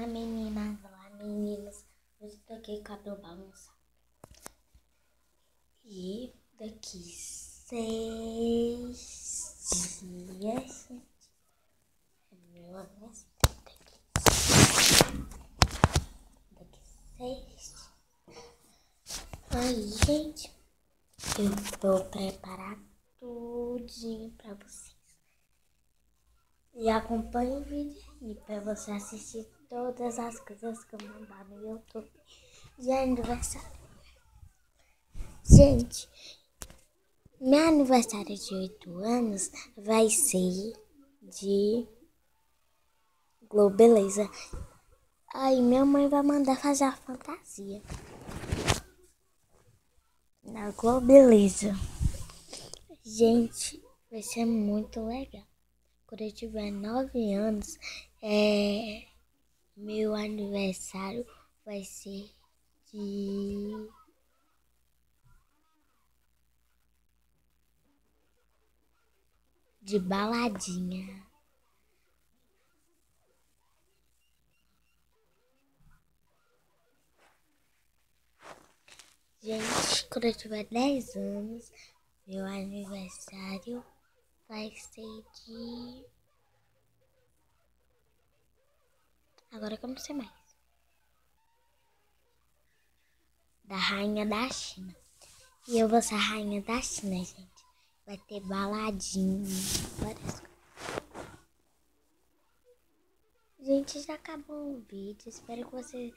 Olá meninas, olá meninos, hoje tô aqui com a cabelo bagunçado. E daqui 6 dias é meu aniversário. Daqui 6. Aí, gente, eu vou preparar tudinho pra vocês. E acompanhe o vídeo aí pra você assistir todas as coisas que eu mandar no YouTube de aniversário. Gente, meu aniversário de 8 anos vai ser de Globeleza. Aí minha mãe vai mandar fazer a fantasia na Globeleza. Gente, vai ser muito legal. Quando eu tiver 9 anos, meu aniversário vai ser de baladinha. Gente, quando eu tiver 10 anos, meu aniversário vai ser de... Agora que eu não sei mais. Da Rainha da China. E eu vou ser a Rainha da China, gente. Vai ter baladinha, várias coisas. Gente, já acabou o vídeo. Espero que vocês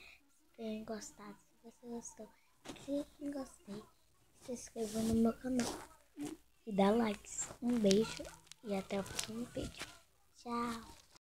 tenham gostado. Se você gostou, clique em gostei. Se inscreva no meu canal. E dá likes. Um beijo e até o próximo vídeo. Tchau.